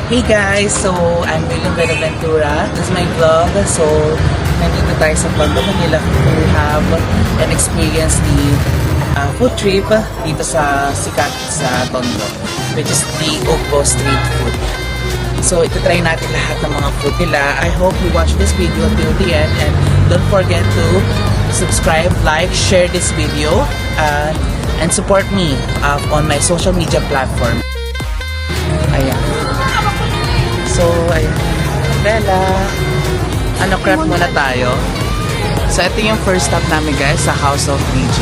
Hey guys! So, I'm William Benaventura. This is my vlog. So, nandito tayo sa Tondo, Manila to have and experience the food trip dito sa sikat sa Tondo, which is the Ugbo Street Food. So, ito-try natin lahat ng mga food nila. I hope you watch this video till the end and don't forget to subscribe, like, share this video, and support me on my social media platform. Ayan. So, ayan. Bella. Crab muna tayo. So, ito yung first stop namin guys sa House of BG.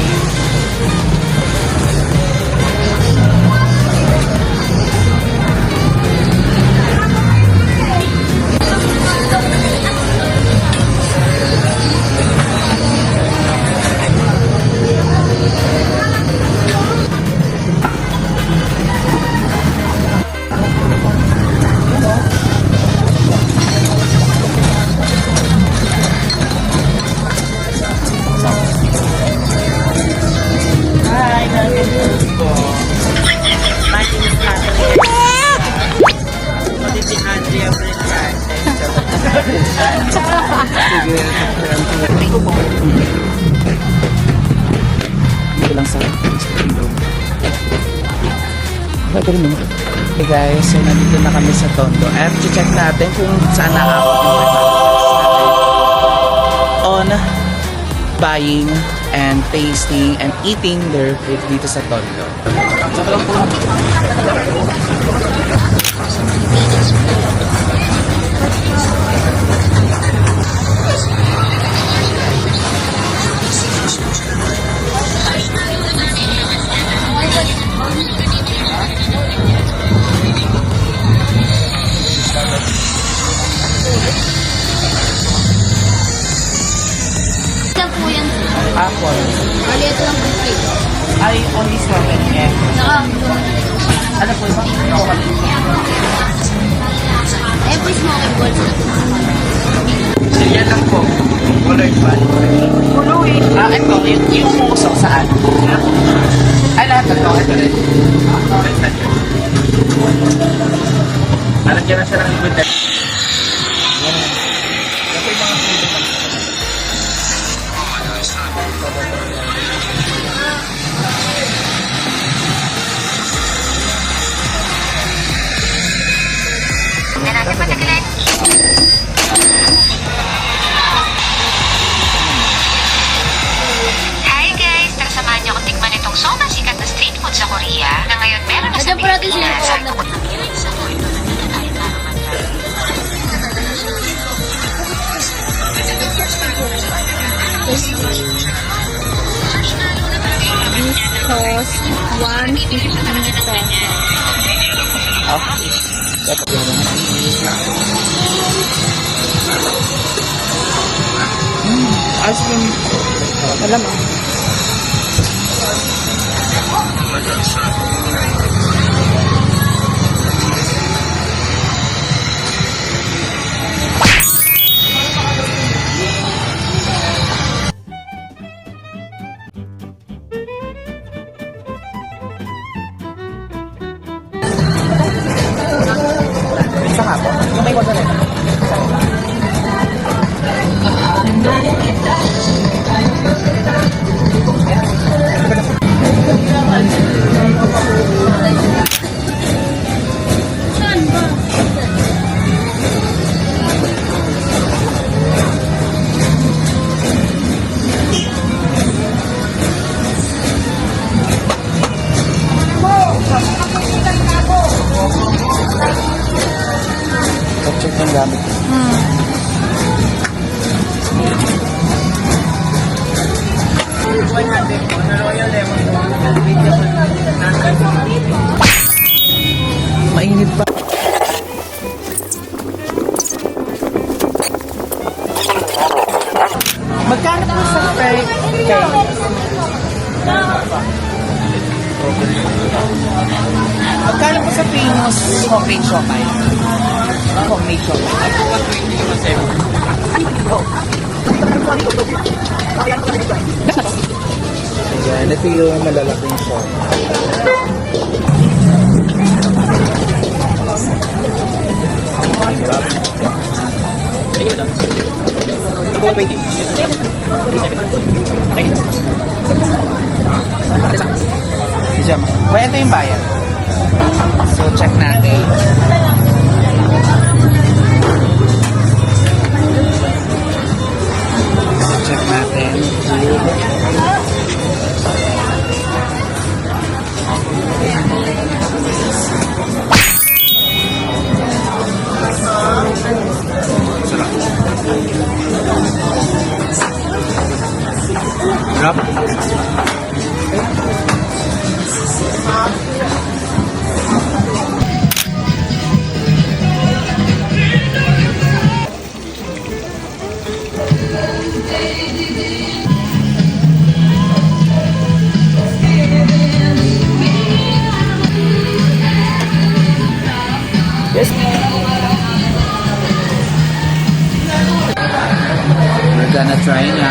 Hey guys, so nandito na kami sa Tondo at check natin kung saan naabot yung on buying and tasting and eating their food dito sa Tondo. Apple. Bali, ito lang po ito. Ay, only strawberry. Ano po ito? Ayan po yung smoking balls. Yan lang po. Colored pan. Colored? Ito. Yung musok saan? Ay, lahat na ito. Ito rin. Alagyan na siya ng liquid. Hi guys! Tagsamahan niyo ako tikman itong sobrang sikat na street food sa Korea na ngayon meron na sa Nandiyan po natin sila Pilipinas. po na this cost 150 pesos. Ice cream. Alam mo. Isa nga po. Yung may water rin. Saan ba? Check yung gamit. Mainit pa. Magkano po sa per cake? Magkano po sa famous homemade siomai? Homemade siomai. Ayan, ito yung malalaking siomai. Kaya ito yung bayad. So, check natin. Check natin. Sarap. Yes. We're gonna try na.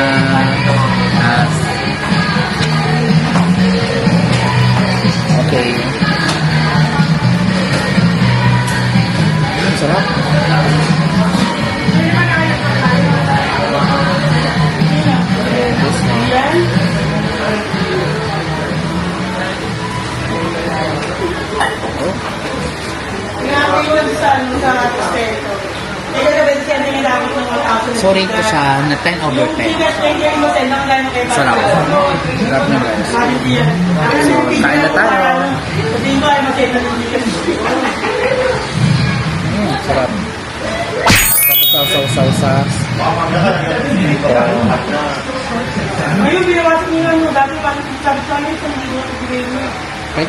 Okay. Sarap. This one. So, rate ko siya na 10 over 10. Sarap. Sarap na guys. So, kain na tayo. Sarap. Tapos sausaw sa Ayun, binawasan nila mo. Dati parang sabi sa amin, kung hindi mo ibigay mo. okay.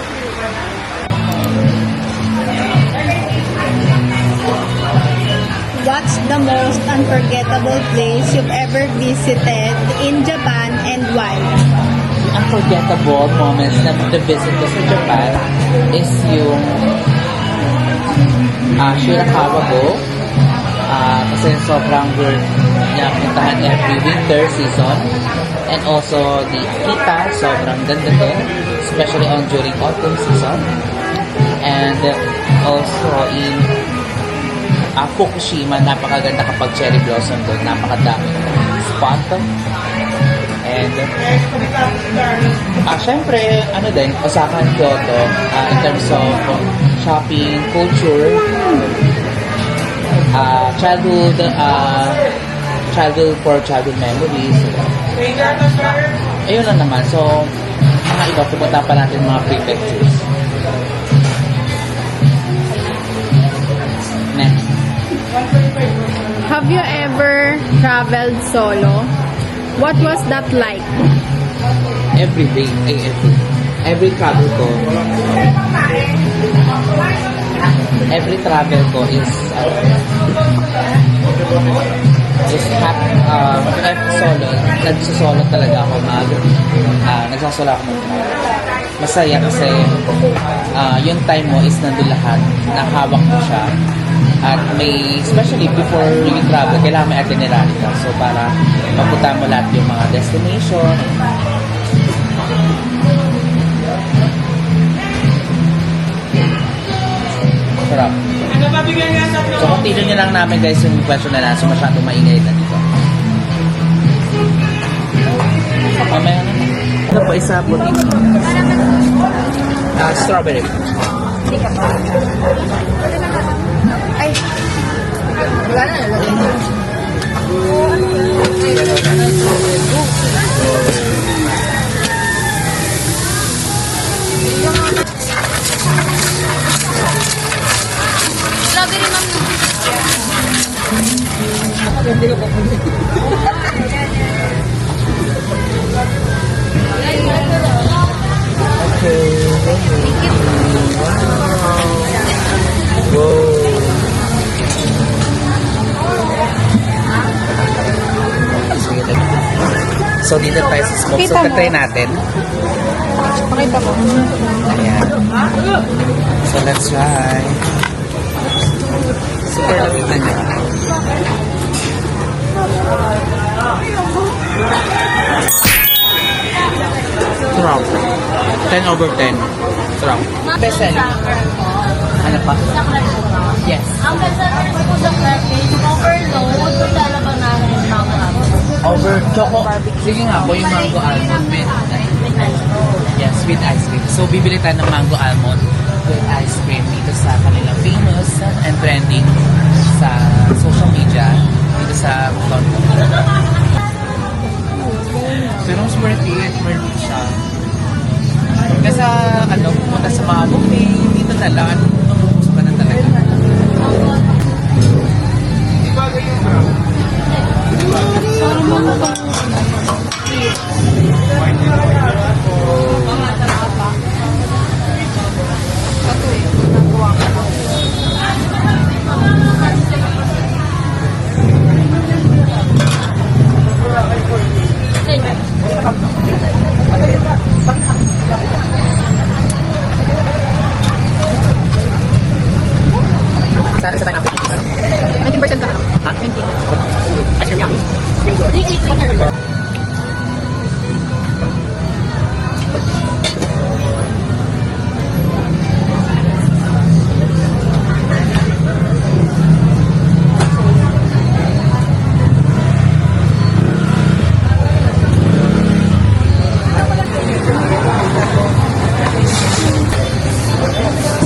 What's the most unforgettable place you've ever visited in Japan and why? Unforgettable moments na visit ko sa Japan is yung Shirakawa-go. Kasi sobrang worth niya puntahan every winter season. And also the Akita, sobrang ganda din, especially on during autumn season. And also in Fukushima, napakaganda kapag cherry blossom doon, napakadaming spot. And syempre, ano din, Osaka and Kyoto, in terms of shopping, culture, childhood memories. Ayun lang naman. So, mga iba, pupunta pa natin mga prefectures. Next. Have you ever traveled solo? What was that like? Every day, every travel ko is solo. Nagsasolo talaga ako nagsasolo ako mag-travel. Masaya kasi yung time mo is nandun lahat, nakahawak mo siya. At may, especially before you travel, kailangan may itinerary ka. So, para mapunta mo lahat yung mga destination. Sarap. So, continue nyo lang namin guys yung question na lang. So, masyadong maingay na dito. Mamaya na. Ano pa isa po dito? Strawberry. Ay, wala na. Strawberry ma'am. So, dito tayo sa smoke. So, try natin. Pakita mo. Ayan. So, let's try. Super lamig na niya. Sarap. 10 over 10. Sarap. Best seller. Ano pa? Yes. Ang best seller po sa cafe, overload, lalabang namin yung mga Over choco. Sige nga po yung mango almond with yes, with ice cream. So bibili tayo ng mango almond with ice cream dito sa kanilang famous and trending sa social media dito sa Tondo. Pero mas worth it siya. Kasi ano, pumunta sa mga buffet, dito na lang, gusto ka na talaga.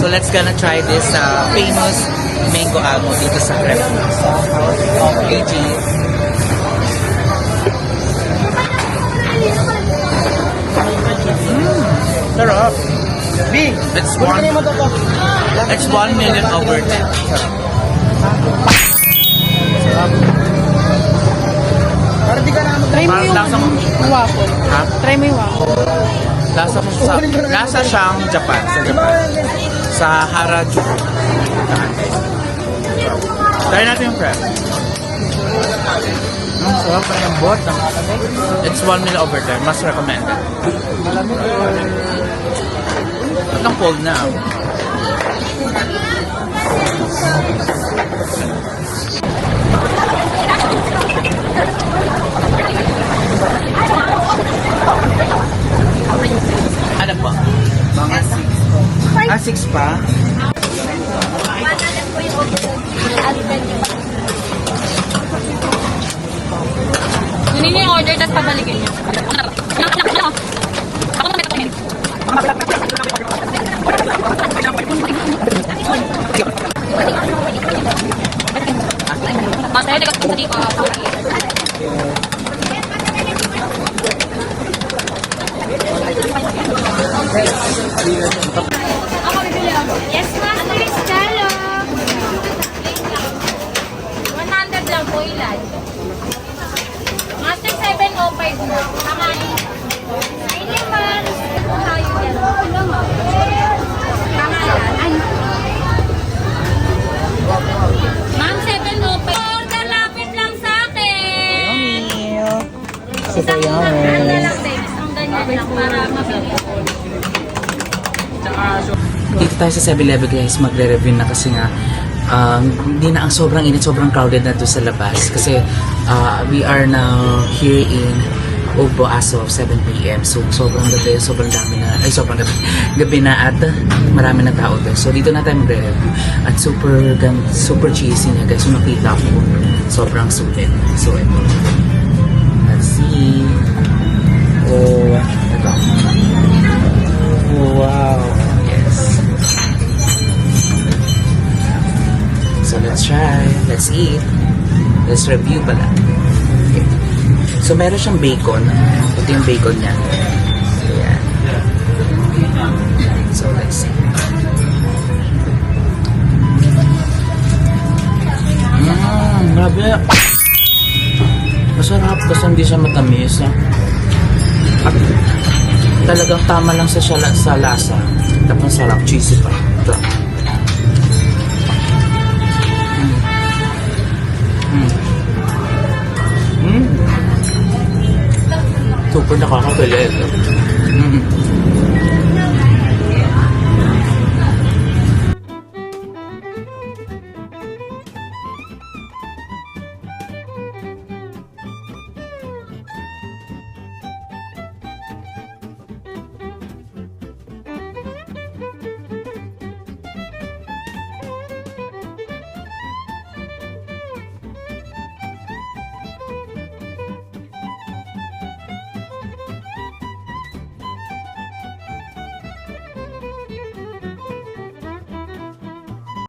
So let's gonna try this famous mango almond dito sa Rep sa house of AG. Sarap. It's 1 million over 10. Sarap. Try mo Parang yung lasang waffle. ha? Try mo yung waffle. Lasa siyang Japan. Sa Japan. Sa Harajuku. Try natin yung prep. Ang sarap pa yung bot. It's 1 million over 10. Mas recommended. Ba't ang cold na? Ano po? Mga 6. 6 pa? Kunin niyo yung order, tapos pabalikin niyo. Masaya, nagkakunti ko. Yes, Master Stalo. 100 lang po ilan. Master 705 na. Tama yun. Ay, naman. Tayo yan. Tama yan. Ma'am, 705. Order lapit lang sa akin. Super Ano yummy. lang, babe. Isang ganyan lang para mabili. Dito tayo sa 7-Eleven guys, magre-review na kasi nga hindi na ang sobrang init, sobrang crowded na doon sa labas kasi we are now here in Ugbo as of 7 p.m. So sobrang dami na, gabi na at marami na tao doon. So dito na tayo magre-review at super cheesy niya guys. Yung nakita ko, sobrang sulit. So ito. Let's see. Oh, ito. Wow. Yes. So let's try. Let's eat. Let's review pala. Okay. So meron siyang bacon. Ito yung bacon niya. Ayan. So let's see. Grabe. Masarap kasi hindi siya matamis. At talagang tama lang sa lasa. Tapos sarap, cheesy pa. Ito. Super nakakapilit.